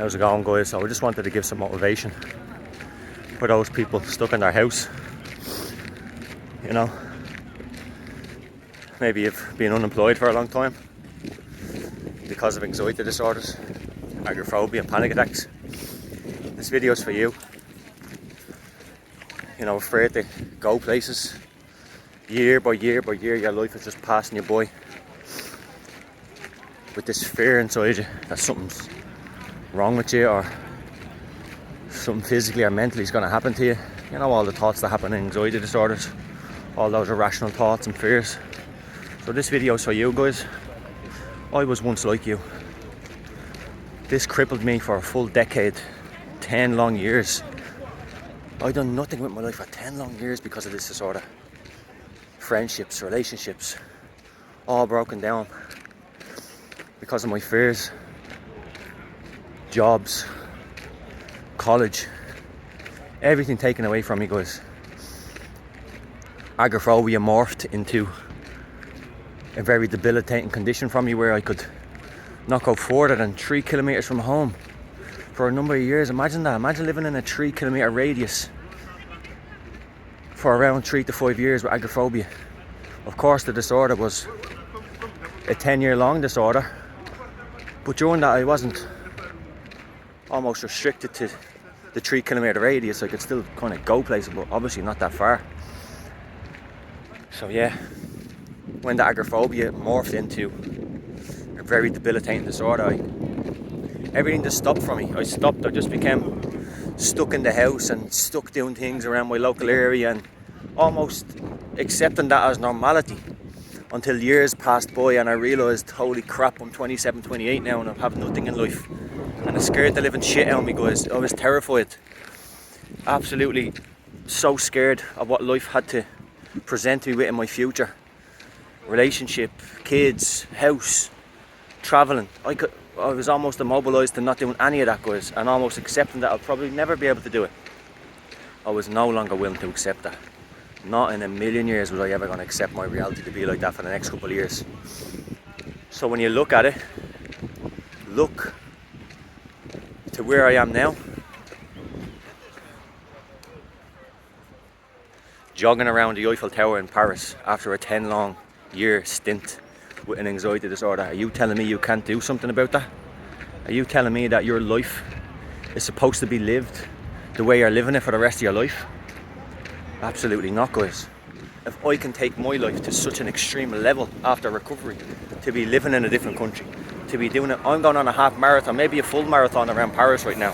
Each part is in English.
How's it going, guys? So I just wanted to give some motivation for those people stuck in their house. You know, maybe you've been unemployed for a long time because of anxiety disorders, agoraphobia and panic attacks. This video's for you. You know, afraid to go places. Year by year by year, your life is just passing you by with this fear inside you that something's wrong with you, or something physically or mentally is going to happen to you. You know, all the thoughts that happen in anxiety disorders, all those irrational thoughts and fears. So this video is for you guys. I was once like you. This crippled me for a full decade, 10 long years. I done nothing with my life for 10 long years because of this disorder. Friendships, relationships, all broken down because of my fears. Jobs, college, everything taken away from me, guys. Agoraphobia morphed into a very debilitating condition for me, where I could not go further than 3 kilometers from home for a number of years. Imagine that. Imagine living in a 3 kilometer radius for around 3 to 5 years with agoraphobia. Of course, the disorder was a 10-year long disorder, but during that I wasn't almost restricted to the 3 kilometer radius. I could still kind of go places, but obviously not that far. So yeah, when the agoraphobia morphed into a very debilitating disorder, everything just stopped for me. I just became stuck in the house and stuck doing things around my local area and almost accepting that as normality, until years passed by and I realised, holy crap, I'm 27, 28 now and I have nothing in life. And it scared the living shit out of me, guys. I was terrified. Absolutely so scared of what life had to present me with in my future. Relationship, kids, house, travelling. I was almost immobilised to not doing any of that, guys, and almost accepting that I'll probably never be able to do it. I was no longer willing to accept that. Not in a million years was I ever going to accept my reality to be like that for the next couple of years. So when you look at it, look to where I am now, jogging around the Eiffel Tower in Paris after a 10 long year stint with an anxiety disorder. Are you telling me you can't do something about that? Are you telling me that your life is supposed to be lived the way you're living it for the rest of your life? Absolutely not, guys. If I can take my life to such an extreme level after recovery, to be living in a different country, to be doing it, I'm going on a half marathon, maybe a full marathon around Paris right now.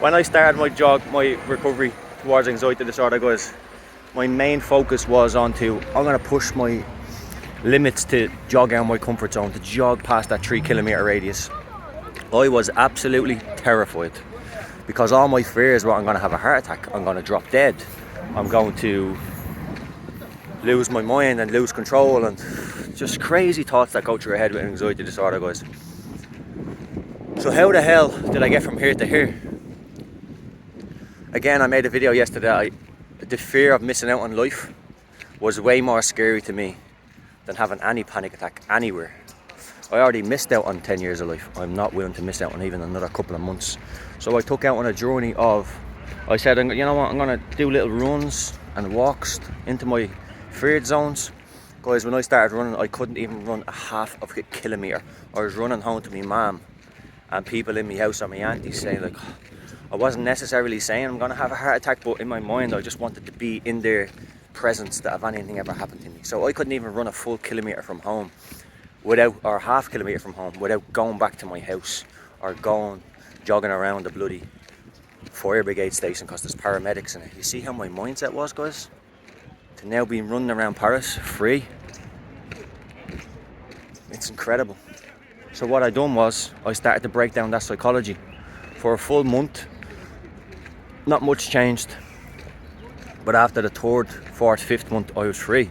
When I started my recovery towards anxiety disorder, guys, my main focus was I'm going to push my limits to jog out my comfort zone, to jog past that 3 kilometer radius. I was absolutely terrified because all my fears were, I'm going to have a heart attack, I'm going to drop dead, I'm going to lose my mind and lose control, and just crazy thoughts that go through your head with anxiety disorder, guys. So how the hell did I get from here to here? Again, I made a video yesterday. The fear of missing out on life was way more scary to me than having any panic attack anywhere. I already missed out on 10 years of life. I'm not willing to miss out on even another couple of months. So I took out on a journey of, I said, you know what, I'm going to do little runs and walks into my feared zones. Guys, when I started running, I couldn't even run a half of a kilometre. I was running home to my mum and people in my house, or my aunties, saying like, I wasn't necessarily saying I'm going to have a heart attack, but in my mind I just wanted to be in their presence that if anything ever happened to me. So I couldn't even run a full kilometre from home without, or half kilometre from home, without going back to my house or jogging around the bloody fire brigade station because there's paramedics in it. You see how my mindset was, guys? To now be running around Paris free. It's incredible. So what I done was, I started to break down that psychology. For a full month, not much changed. But after the 3rd, 4th, 5th month, I was free.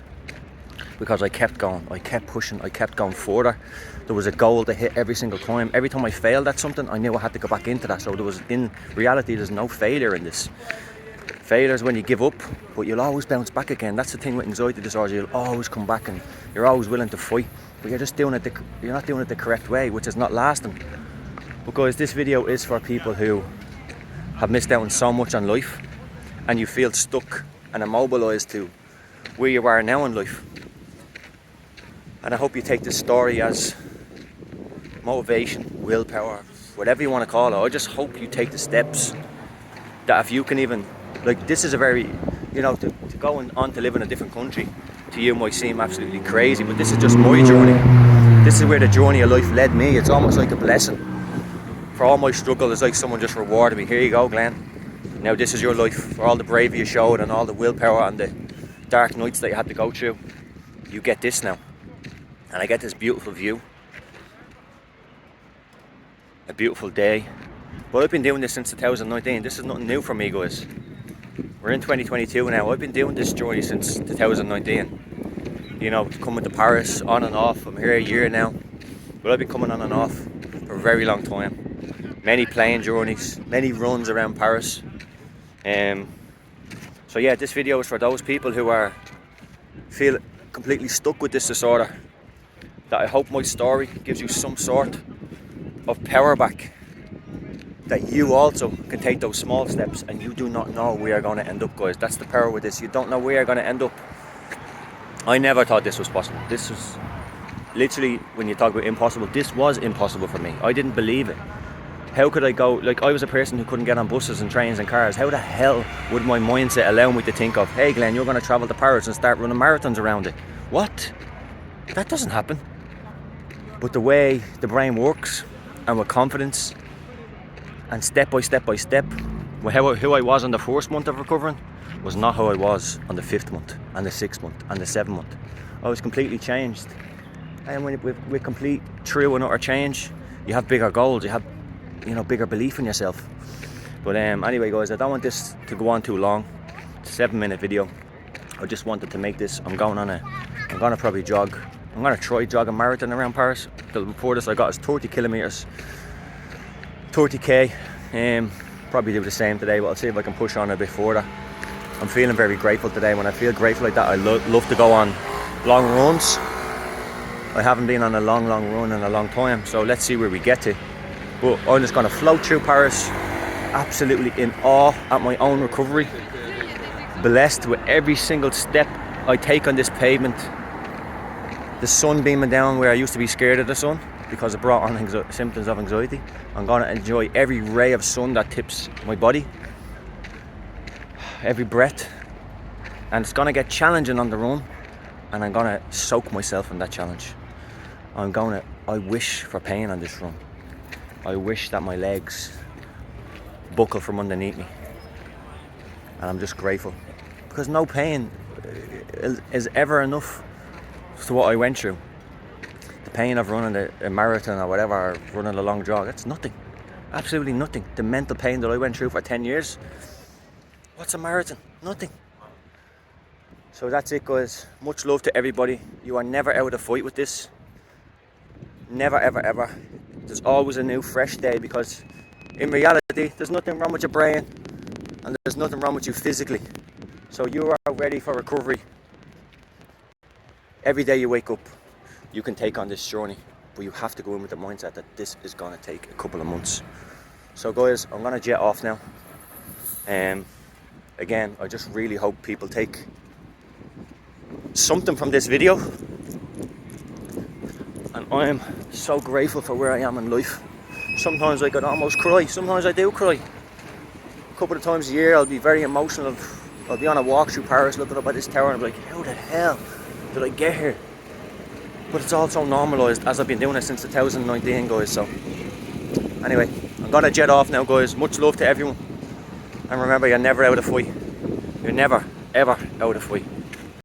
Because I kept going, I kept pushing, I kept going further. There was a goal to hit every single time. Every time I failed at something, I knew I had to go back into that. So in reality, there's no failure in this. Failure is when you give up, but you'll always bounce back again. That's the thing with anxiety disorder. You'll always come back and you're always willing to fight, but you're not doing it the correct way, which is not lasting. But guys, this video is for people who have missed out on so much on life and you feel stuck and immobilised to where you are now in life. And I hope you take this story as motivation, willpower, whatever you want to call it. I just hope you take the steps that if you can even, like, this is a very, you know, to go on to live in a different country to you might seem absolutely crazy, but this is just my journey. This is where the journey of life led me. It's almost like a blessing. For all my struggle, it's like someone just rewarded me. Here you go, Glenn. Now this is your life. For all the bravery you showed and all the willpower and the dark nights that you had to go through, you get this now. And I get this beautiful view. A beautiful day. But I've been doing this since 2019. This is nothing new for me, guys. We're in 2022 now. I've been doing this journey since 2019. You know, coming to Paris on and off. I'm here a year now. But I've been coming on and off for a very long time. Many plane journeys, many runs around Paris. So yeah, this video is for those people who feel completely stuck with this disorder. That I hope my story gives you some sort of power back, that you also can take those small steps, and you do not know where you're going to end up, guys. That's the power with this. You don't know where you're going to end up. I never thought this was possible. This was literally, when you talk about impossible, this was impossible for me. I didn't believe it. How could I go, like, I was a person who couldn't get on buses and trains and cars. How the hell would my mindset allow me to think of, hey Glenn, you're going to travel to Paris and start running marathons around it? What? That doesn't happen. But the way the brain works, and with confidence, and step by step by step, who I was on the first month of recovering was not how I was on the 5th month, and the 6th month, and the 7th month. I was completely changed. And with complete true and utter change, you have bigger goals, you have, you know, bigger belief in yourself. But anyway, guys, I don't want this to go on too long. It's a 7-minute video. I just wanted to make this. I'm gonna probably jog. I'm gonna try jog a marathon around Paris. The furthest I got is 30 kilometers, 30k. Probably do the same today, but I'll see if I can push on a bit further. I'm feeling very grateful today. When I feel grateful like that, I love to go on long runs. I haven't been on a long run in a long time, so let's see where we get to. But I'm just gonna float through Paris, absolutely in awe at my own recovery, blessed with every single step I take on this pavement. The sun beaming down where I used to be scared of the sun because it brought on symptoms of anxiety. I'm going to enjoy every ray of sun that tips my body, every breath, and it's going to get challenging on the run, and I'm going to soak myself in that challenge. I wish for pain on this run. I wish that my legs buckle from underneath me, and I'm just grateful because no pain is ever enough to what I went through. The pain of running a marathon or whatever, or running a long jog, it's nothing. Absolutely nothing. The mental pain that I went through for 10 years, what's a marathon? Nothing. So that's it, guys. Much love to everybody. You are never out of fight with this. Never, ever, ever. There's always a new, fresh day, because in reality, there's nothing wrong with your brain and there's nothing wrong with you physically. So you are ready for recovery. Every day you wake up, you can take on this journey, but you have to go in with the mindset that this is going to take a couple of months. So guys, I'm going to jet off now. Again, I just really hope people take something from this video. And I am so grateful for where I am in life. Sometimes I could almost cry. Sometimes I do cry. A couple of times a year I'll be very emotional. I'll be on a walk through Paris looking up at this tower and I'll be like, how the hell did I get here? But it's all so normalised, as I've been doing it since 2019, guys. So anyway, I'm gonna jet off now, guys. Much love to everyone, and remember, you're never out of fight. You're never ever out of fight.